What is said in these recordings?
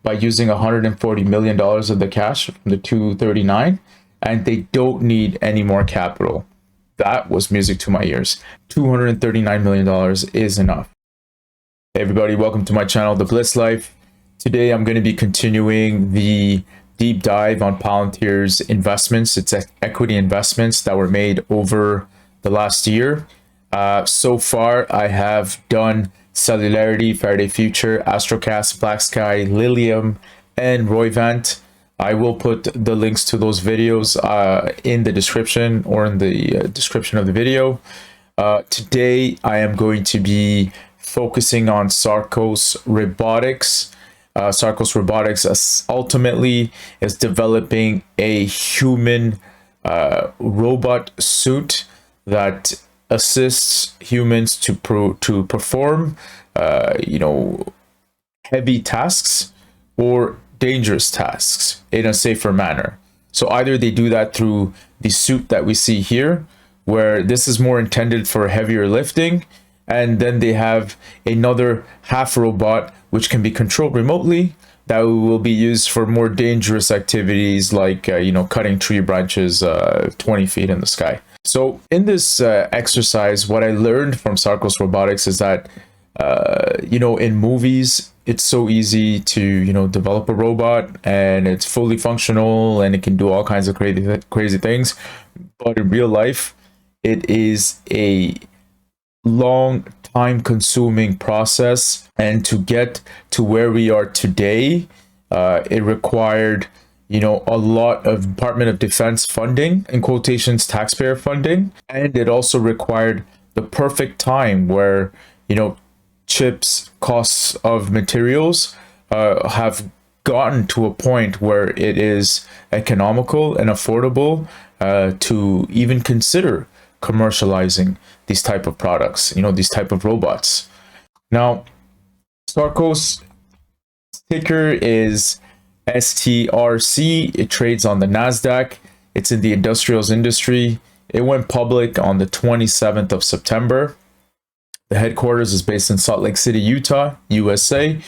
by using $140 million of the cash from the 239, and they don't need any more capital. That was music to my ears. $239 million is enough. Hey everybody, welcome to my channel, The Bliss Life. Today I'm going to be continuing the deep dive on Palantir's investments. It's equity investments that were made over the last year. So far, I have done Cellularity, Faraday Future, Astrocast, Black Sky, Lilium, and Roivant. I will put the links to those videos in the description or in the description of the video. Today, I am going to be focusing on Sarcos Robotics. Sarcos Robotics ultimately is developing a human robot suit that assists humans to perform heavy tasks or dangerous tasks in a safer manner. So either they do that through the suit that we see here, where this is more intended for heavier lifting, and then they have another half robot which can be controlled remotely that will be used for more dangerous activities like cutting tree branches 20 feet in the sky. So in this exercise, what I learned from Sarcos Robotics is that in movies it's so easy to develop a robot and it's fully functional and it can do all kinds of crazy things, but in real life it is a long time consuming process, and to get to where we are today it required a lot of Department of Defense funding, in quotations taxpayer funding, and it also required the perfect time where chips, costs of materials have gotten to a point where it is economical and affordable to even consider commercializing these type of products, these type of robots. Now, Sarcos ticker is STRC. It trades on the NASDAQ. It's in the industrials industry. It went public on the 27th of September. The headquarters is based in Salt Lake City, Utah, USA.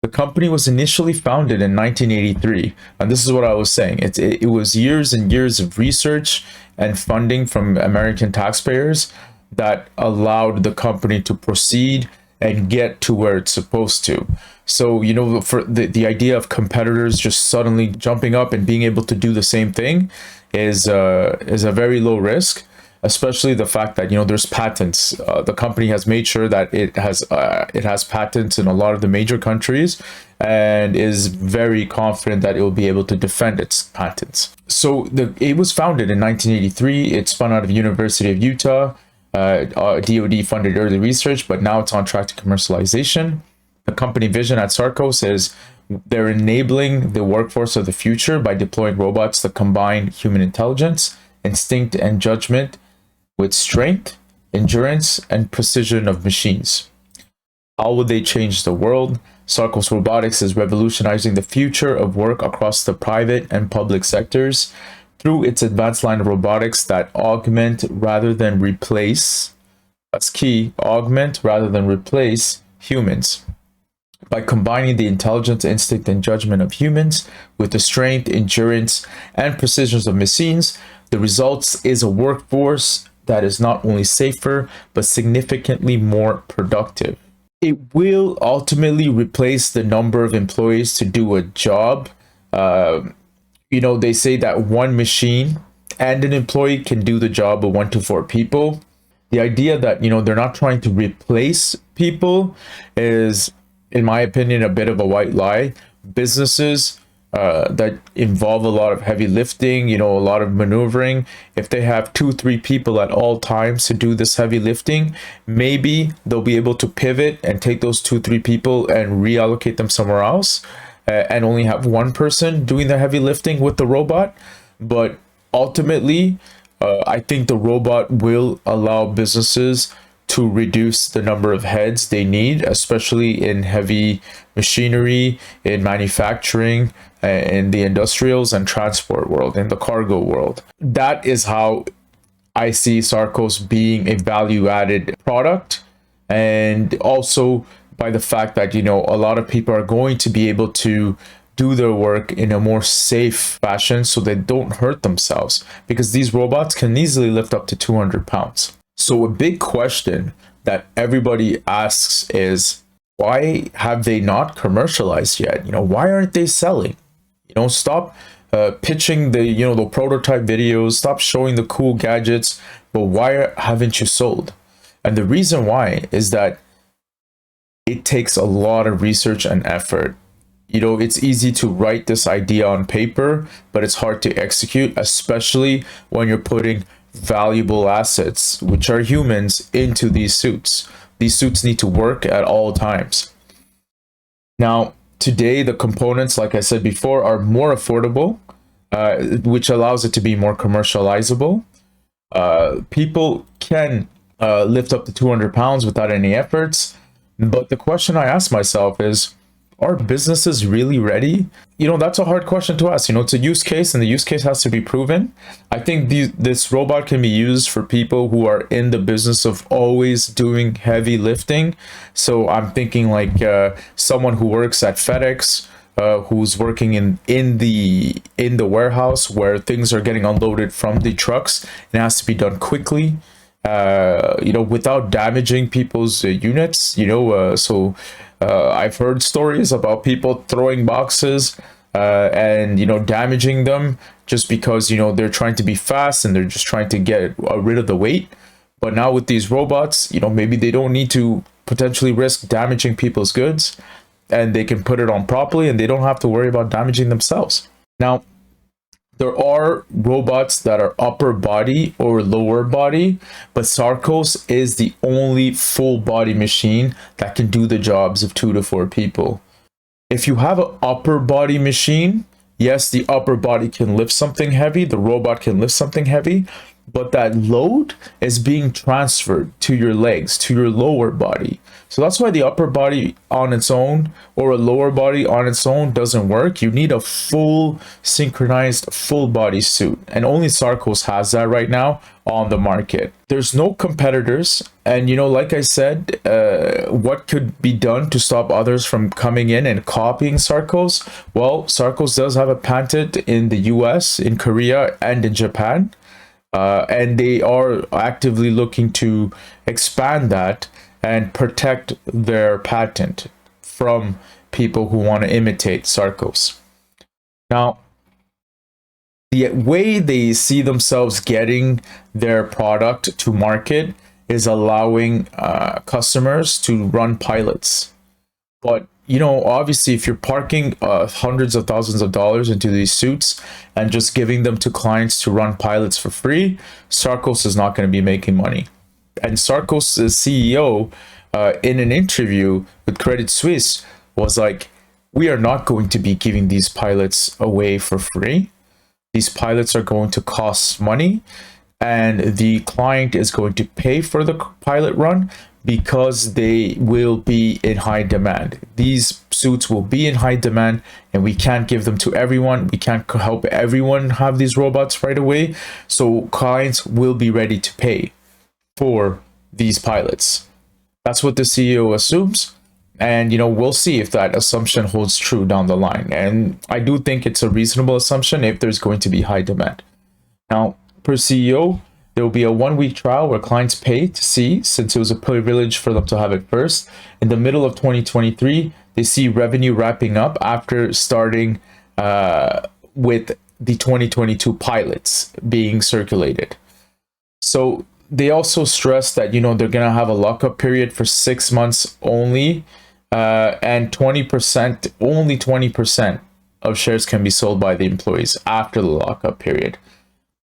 The company was initially founded in 1983, and this is what I was saying. It was years and years of research and funding from American taxpayers that allowed the company to proceed and get to where it's supposed to. So, for the idea of competitors just suddenly jumping up and being able to do the same thing is a very low risk, especially the fact that there's patents. The company has made sure that it has patents in a lot of the major countries and is very confident that it will be able to defend its patents. So it was founded in 1983. It spun out of University of Utah. DoD funded early research, but now it's on track to commercialization. The company vision at Sarcos is they're enabling the workforce of the future by deploying robots that combine human intelligence, instinct, and judgment with strength, endurance, and precision of machines. How will they change the world? Sarcos Robotics is revolutionizing the future of work across the private and public sectors through its advanced line of robotics that augment rather than replace, that's key, augment rather than replace humans. By combining the intelligence, instinct, and judgment of humans with the strength, endurance, and precision of machines, the results is a workforce that is not only safer, but significantly more productive. It will ultimately replace the number of employees to do a job. They say that one machine and an employee can do the job of 1 to 4 people. The idea that, they're not trying to replace people is, in my opinion, a bit of a white lie. Businesses that involve a lot of heavy lifting, a lot of maneuvering, if they have 2-3 people at all times to do this heavy lifting, maybe they'll be able to pivot and take those 2-3 people and reallocate them somewhere else and only have one person doing the heavy lifting with the robot. But ultimately, I think the robot will allow businesses to reduce the number of heads they need, especially in heavy machinery, in manufacturing, in the industrials and transport world, in the cargo world. That is how I see Sarcos being a value-added product, and also by the fact that, you know, a lot of people are going to be able to do their work in a more safe fashion so they don't hurt themselves, because these robots can easily lift up to 200 pounds. So a big question that everybody asks is, why have they not commercialized yet? You know, why aren't they selling? You know, stop pitching the, you know, the prototype videos, stop showing the cool gadgets, but why haven't you sold? And the reason why is that it takes a lot of research and effort. You know, it's easy to write this idea on paper, but it's hard to execute, especially when you're putting valuable assets, which are humans, into these suits. These suits need to work at all times. Now, today, the components, like I said before, are more affordable, which allows it to be more commercializable. People can lift up to 200 pounds without any efforts. But the question I ask myself is, are businesses really ready? You know, that's a hard question to ask. You know, it's a use case, and the use case has to be proven. I think this robot can be used for people who are in the business of always doing heavy lifting. So I'm thinking like someone who works at FedEx, who's working in the warehouse where things are getting unloaded from the trucks, and it has to be done quickly, you know, without damaging people's units, you know. I've heard stories about people throwing boxes and, you know, damaging them just because, you know, they're trying to be fast and they're just trying to get rid of the weight. But now with these robots, you know, maybe they don't need to potentially risk damaging people's goods, and they can put it on properly and they don't have to worry about damaging themselves. Now, there are robots that are upper body or lower body, but Sarcos is the only full body machine that can do the jobs of 2 to 4 people. If you have an upper body machine, yes, the upper body can lift something heavy, the robot can lift something heavy, but that load is being transferred to your legs, to your lower body. So that's why the upper body on its own or a lower body on its own doesn't work. You need a full synchronized full body suit, and only Sarcos has that right now on the market. There's no competitors, and, you know, like I said, what could be done to stop others from coming in and copying Sarcos? Well, Sarcos does have a patent in the US, in Korea, and in Japan. And they are actively looking to expand that and protect their patent from people who want to imitate Sarcos. Now, the way they see themselves getting their product to market is allowing customers to run pilots. But, you know, obviously, if you're parking hundreds of thousands of dollars into these suits and just giving them to clients to run pilots for free, Sarcos is not going to be making money. And Sarcos' CEO, in an interview with Credit Suisse, was like, we are not going to be giving these pilots away for free. These pilots are going to cost money, and the client is going to pay for the pilot run because they will be in high demand. These suits will be in high demand, and we can't give them to everyone. We can't help everyone have these robots right away. So clients will be ready to pay for these pilots. That's what the CEO assumes. And, you know, we'll see if that assumption holds true down the line. And I do think it's a reasonable assumption if there's going to be high demand. Now, per CEO, there will be a 1-week trial where clients pay to see, since it was a privilege for them to have it first. In the middle of 2023, they see revenue wrapping up after starting with the 2022 pilots being circulated. So they also stress that, you know, they're going to have a lockup period for 6 months only, and 20%, only 20% of shares can be sold by the employees after the lockup period.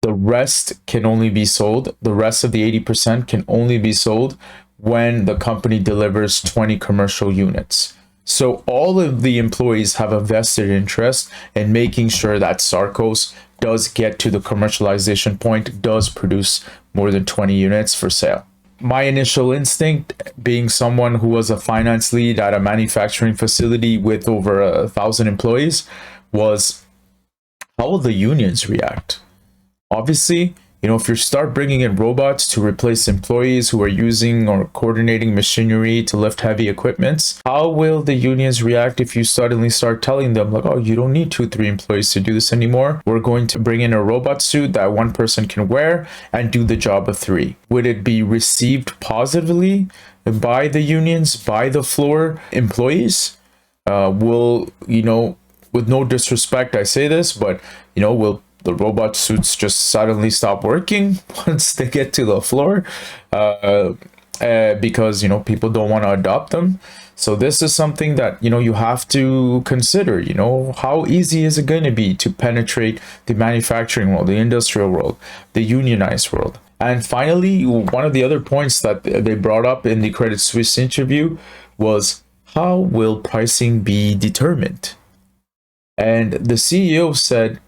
The rest can only be sold. The rest of the 80% can only be sold when the company delivers 20 commercial units. So all of the employees have a vested interest in making sure that Sarcos does get to the commercialization point, does produce more than 20 units for sale. My initial instinct, being someone who was a finance lead at a manufacturing facility with over 1,000 employees, was, how will the unions react? Obviously, If you start bringing in robots to replace employees who are using or coordinating machinery to lift heavy equipments, how will the unions react if you suddenly start telling them like, oh, you don't need 2-3 employees to do this anymore. We're going to bring in a robot suit that one person can wear and do the job of 3. Would it be received positively by the unions, by the floor employees? With no disrespect, I say this, but, will the robot suits just suddenly stop working once they get to the floor because people don't want to adopt them? So this is something that you have to consider. How easy is it going to be to penetrate the manufacturing world, the industrial world, the unionized world? And finally, one of the other points that they brought up in the Credit Suisse interview was, how will pricing be determined? And the CEO said,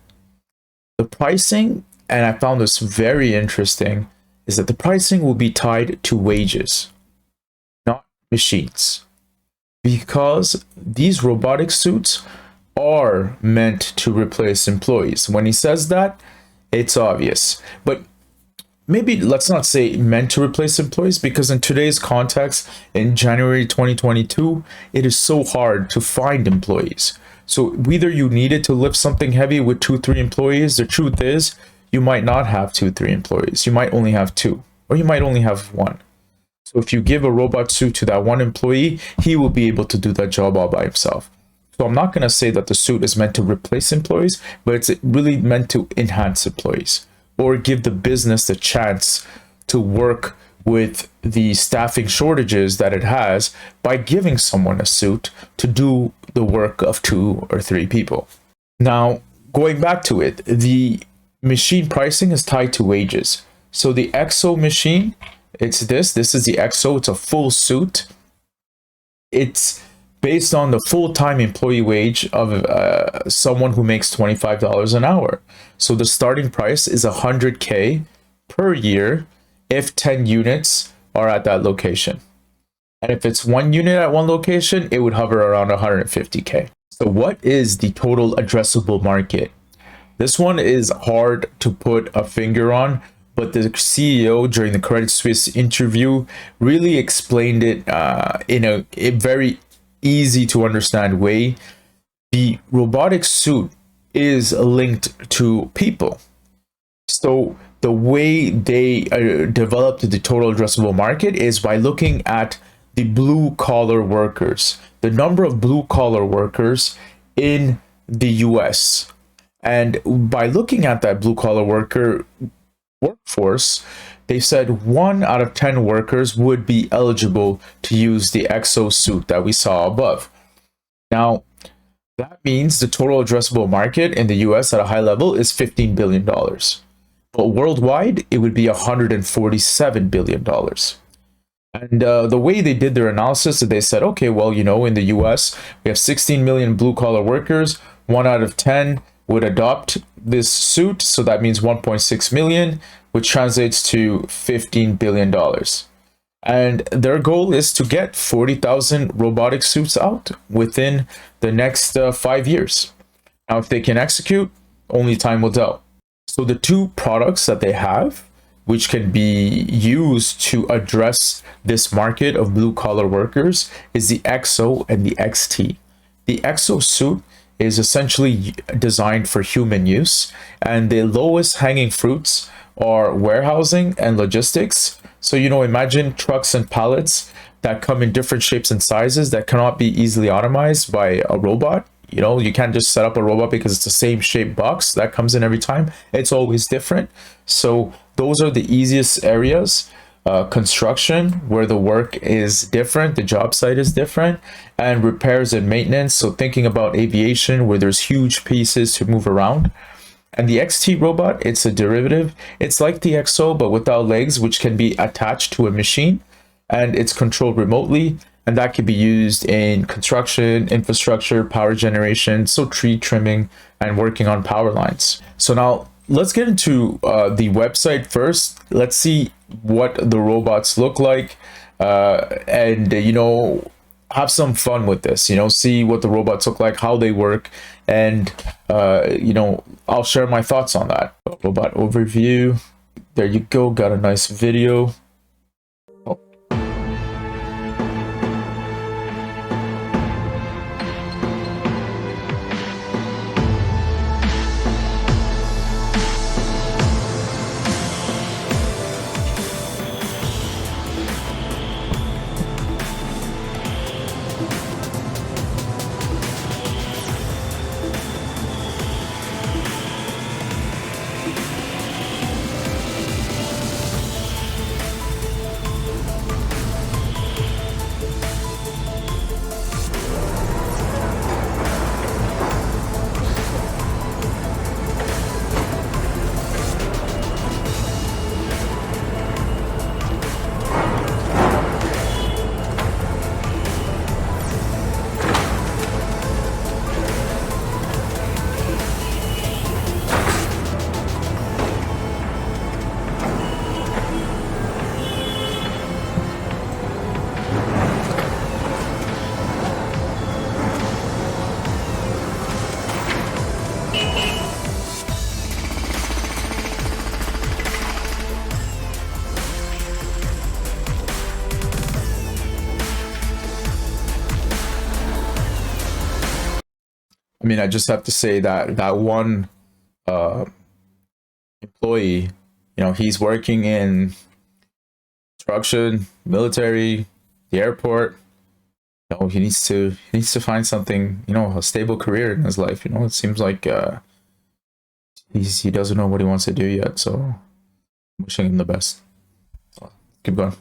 the pricing, and I found this very interesting, is that the pricing will be tied to wages, not machines. Because these robotic suits are meant to replace employees. When he says that, it's obvious. But maybe let's not say meant to replace employees, because in today's context, in January 2022, it is so hard to find employees. So whether you needed to lift something heavy with 2-3 employees, the truth is you might not have 2-3 employees. You might only have 2, or you might only have 1. So if you give a robot suit to that one employee, he will be able to do that job all by himself. So I'm not going to say that the suit is meant to replace employees, but it's really meant to enhance employees or give the business the chance to work with the staffing shortages that it has by giving someone a suit to do the work of 2 or 3 people. Now, going back to it, the machine pricing is tied to wages. So the EXO machine, this is the EXO, it's a full suit. It's based on the full-time employee wage of someone who makes $25 an hour. So the starting price is $100K per year if 10 units are at that location. And if it's 1 unit at one location, it would hover around $150K. So what is the total addressable market? This one is hard to put a finger on, but the CEO during the Credit Suisse interview really explained it in a very easy to understand way. The robotic suit is linked to people. So the way they developed the total addressable market is by looking at the blue collar workers, the number of blue collar workers in the US. And by looking at that blue collar workforce, they said 1 out of 10 workers would be eligible to use the EXO suit that we saw above. Now, that means the total addressable market in the US at a high level is $15 billion. But worldwide, it would be $147 billion. And the way they did their analysis, they said, okay, well, in the US, we have 16 million blue collar workers. 1 out of 10 would adopt this suit. So that means 1.6 million, which translates to $15 billion. And their goal is to get 40,000 robotic suits out within the next 5 years. Now, if they can execute, only time will tell. So the 2 products that they have, which can be used to address this market of blue collar workers, is the EXO and the XT. The EXO suit is essentially designed for human use, and the lowest hanging fruits are warehousing and logistics. So, imagine trucks and pallets that come in different shapes and sizes that cannot be easily automized by a robot. You can't just set up a robot because it's the same shape box that comes in every time. It's always different. So those are the easiest areas. Construction, where the work is different, the job site is different, and repairs and maintenance. So thinking about aviation, where there's huge pieces to move around. And the XT robot, it's a derivative. It's like the EXO, but without legs, which can be attached to a machine, and it's controlled remotely. And that can be used in construction, infrastructure, power generation, so tree trimming and working on power lines. So now let's get into the website first. Let's see what the robots look like and, have some fun with this, see what the robots look like, how they work. And, I'll share my thoughts on that. Robot overview. there you go. Got a nice video. Oh. I mean, I just have to say that that one employee, you know, he's working in construction, military, the airport. You know, he needs to find something, you know, a stable career in his life. You know, it seems like he doesn't know what he wants to do yet. So I'm wishing him the best. So, keep going.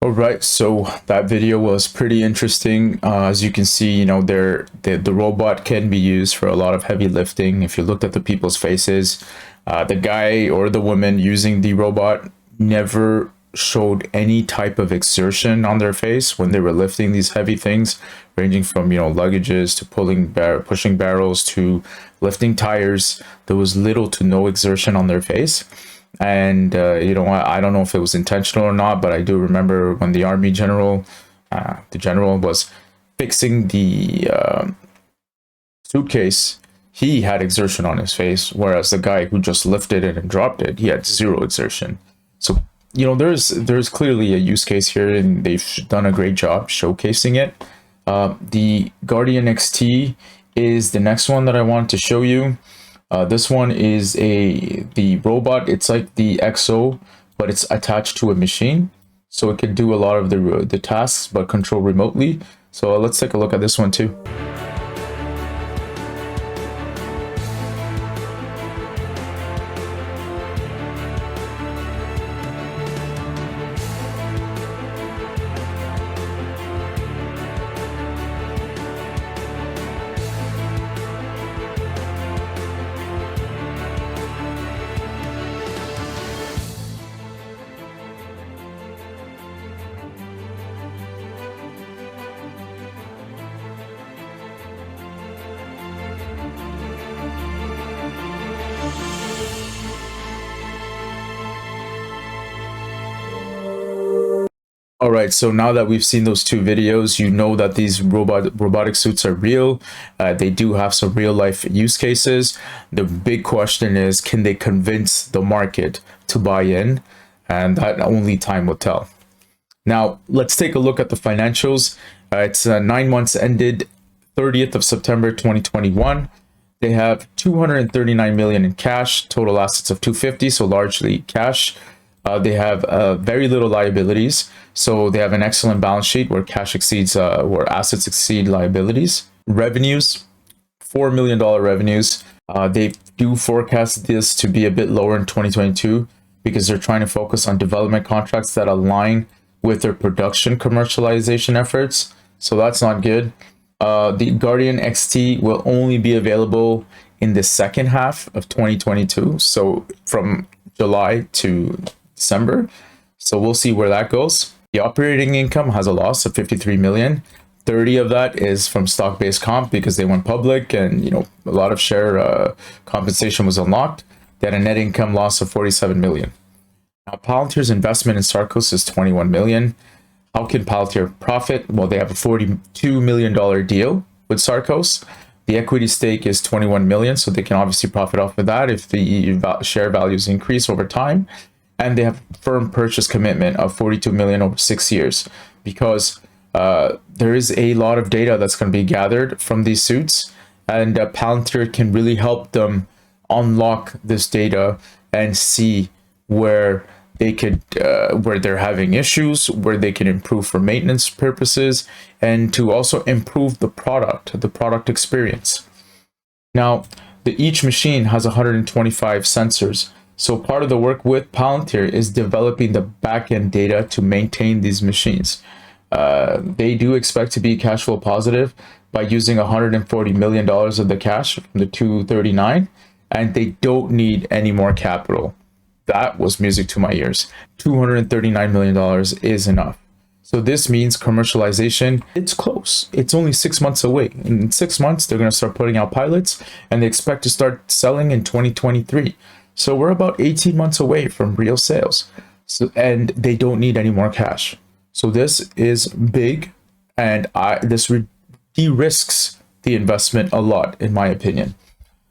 All right, so that video was pretty interesting. As you can see, you know, the robot can be used for a lot of heavy lifting. If you looked at the people's faces, the guy or the woman using the robot never showed any type of exertion on their face when they were lifting these heavy things, ranging from, you know, luggages to pushing barrels to lifting tires. There was little to no exertion on their face. And you know, I don't know if it was intentional or not, but I do remember when the army general, the general was fixing the suitcase, he had exertion on his face, whereas the guy who just lifted it and dropped it, he had zero exertion. So, you know, there's clearly a use case here, and they've done a great job showcasing it. The Guardian XT is the next one that I wanted to show you. This one is the robot. It's like the XO, but it's attached to a machine, so it can do a lot of the tasks, but control remotely. So let's take a look at this one too. All right, so now that we've seen those two videos, you know that these robotic suits are real. They do have some real life use cases. The big question is, can they convince the market to buy in? And that only time will tell. Now, let's take a look at the financials. It's 9 months ended 30th of September 2021. They have 239 million in cash, total assets of 250, so largely cash. They have very little liabilities, so they have an excellent balance sheet where cash exceeds, where assets exceed liabilities. Revenues, $4 million revenues. They do forecast this to be a bit lower in 2022 because they're trying to focus on development contracts that align with their production commercialization efforts. So that's not good. The Guardian XT will only be available in the second half of 2022, so from July to December. So we'll see where that goes. The operating income has a loss of 53 million. 30 of that is from stock-based comp because they went public and, you know, a lot of share compensation was unlocked. They had a net income loss of 47 million. Now, Palantir's investment in Sarcos is 21 million. How can Palantir profit? Well, they have a $42 million deal with Sarcos. The equity stake is 21 million, so they can obviously profit off of that if the share values increase over time. And they have firm purchase commitment of 42 million over 6 years because there is a lot of data that's going to be gathered from these suits, and Palantir can really help them unlock this data and see where they could, where they're having issues, where they can improve for maintenance purposes, and to also improve the product experience. Now, each machine has 125 sensors. So part of the work with Palantir is developing the backend data to maintain these machines. They do expect to be cash flow positive by using $140 million of the cash from the 239, and they don't need any more capital. That was music to my ears. $239 million is enough. So this means commercialization, it's close. It's only 6 months away. In 6 months, they're going to start putting out pilots, and they expect to start selling in 2023. So we're about 18 months away from real sales. So, and they don't need any more cash. So this is big, and this de-risks the investment a lot, in my opinion.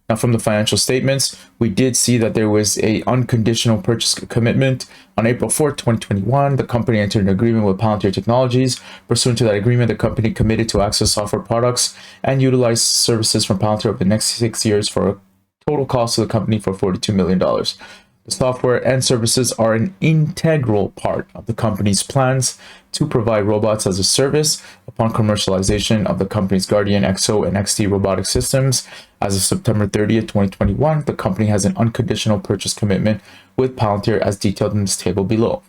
Now, from the financial statements, we did see that there was a unconditional purchase commitment on April 4th, 2021. The company entered an agreement with Palantir Technologies. Pursuant to that agreement, the company committed to access software products and utilize services from Palantir over the next 6 years for a total cost of the company for $42 million. The software and services are an integral part of the company's plans to provide robots as a service upon commercialization of the company's Guardian XO and XT robotic systems. As of September 30th, 2021, the company has an unconditional purchase commitment with Palantir as detailed in this table below.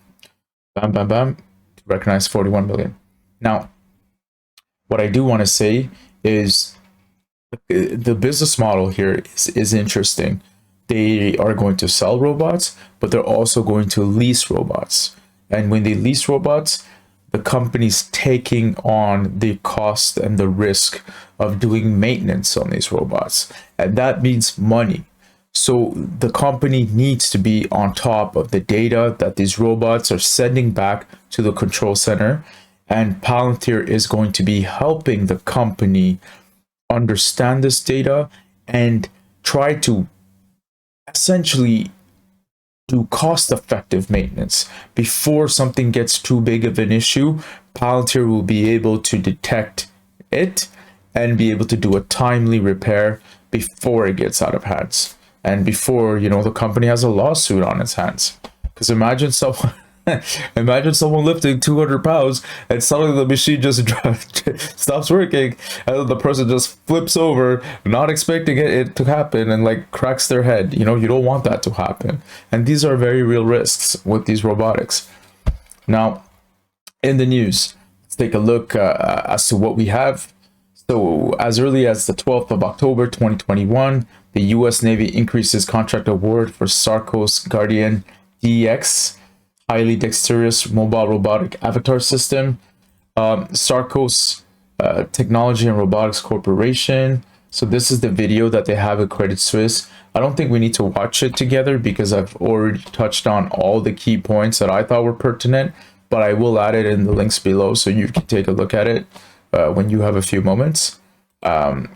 Bam, bam, bam, to recognize 41 million. Now, what I do want to say is the business model here is interesting. They are going to sell robots, but they're also going to lease robots. And when they lease robots, the company's taking on the cost and the risk of doing maintenance on these robots. And that means money. So the company needs to be on top of the data that these robots are sending back to the control center. And Palantir is going to be helping the company understand this data and try to essentially do cost-effective maintenance. Before something gets too big of an issue, Palantir will be able to detect it and be able to do a timely repair before it gets out of hands. And before, you know, the company has a lawsuit on its hands. Because imagine someone imagine someone lifting 200 pounds and suddenly the machine just stops working, and the person just flips over, not expecting it to happen, and like cracks their head. You know, you don't want that to happen. And these are very real risks with these robotics. Now, in the news, let's take a look as to what we have. So as early as the 12th of October 2021, the US Navy increases contract award for Sarcos Guardian DX, highly dexterous mobile robotic avatar system. Sarcos Technology and Robotics Corporation. So this is the video that they have at Credit Suisse. I don't think we need to watch it together because I've already touched on all the key points that I thought were pertinent, but I will add it in the links below so you can take a look at it when you have a few moments. And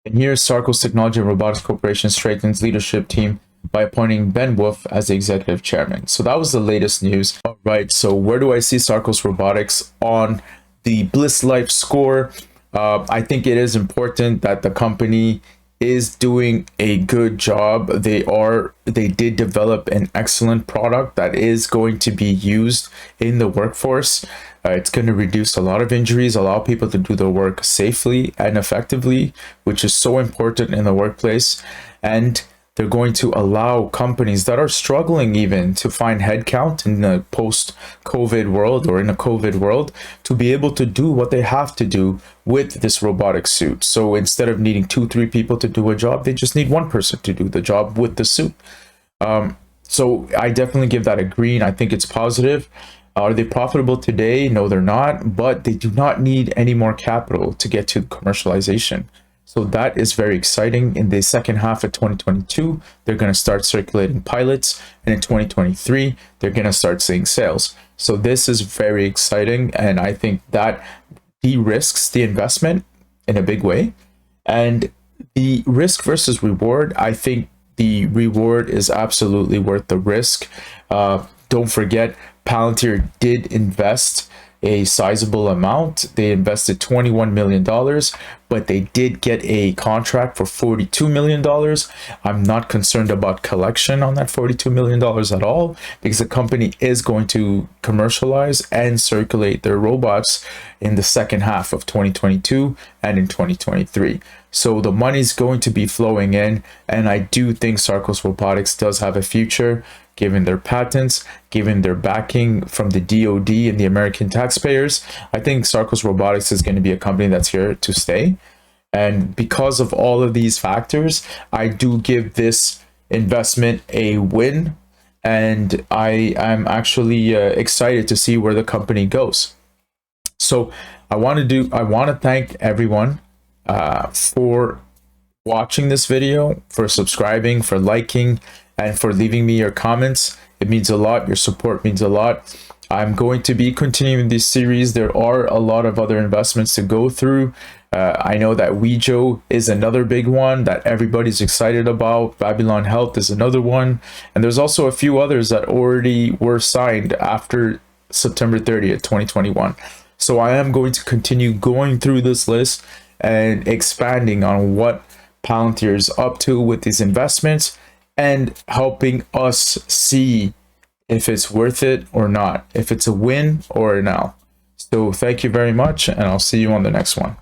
here, Sarcos Technology and Robotics Corporation strengthens leadership team by appointing Ben Wolf as the executive chairman. So that was the latest news. All right, so where do I see Sarcos Robotics on the Bliss Life score? I think it is important that the company is doing a good job. They did develop an excellent product that is going to be used in the workforce. It's going to reduce a lot of injuries, allow people to do their work safely and effectively, which is so important in the workplace. And they're going to allow companies that are struggling even to find headcount in the post-COVID world or in a COVID world to be able to do what they have to do with this robotic suit. So instead of needing 2-3 people to do a job, they just need one person to do the job with the suit. So I definitely give that a green. I think it's positive. Are they profitable today? No, they're not, but they do not need any more capital to get to commercialization. So that is very exciting. In the second half of 2022, they're going to start circulating pilots. And in 2023, they're going to start seeing sales. So this is very exciting. And I think that de-risks the investment in a big way. And the risk versus reward, I think the reward is absolutely worth the risk. Don't forget, Palantir did invest a sizable amount. They invested $21 million, but they did get a contract for $42 million. I'm not concerned about collection on that $42 million at all, because the company is going to commercialize and circulate their robots in the second half of 2022 and in 2023. So the money's going to be flowing in, and I do think Sarcos Robotics does have a future, given their patents, given their backing from the DoD and the American taxpayers. I think Sarcos Robotics is going to be a company that's here to stay. And because of all of these factors, I do give this investment a win. And I am actually excited to see where the company goes. So I want to thank everyone for watching this video, for subscribing, for liking, and for leaving me your comments. It means a lot. Your support means a lot. I'm going to be continuing this series. There are a lot of other investments to go through. I know that Wejo is another big one that everybody's excited about. Babylon Health is another one. And there's also a few others that already were signed after September 30th, 2021. So I am going to continue going through this list and expanding on what Palantir is up to with these investments, and helping us see if it's worth it or not, if it's a win or an L. So thank you very much, and I'll see you on the next one.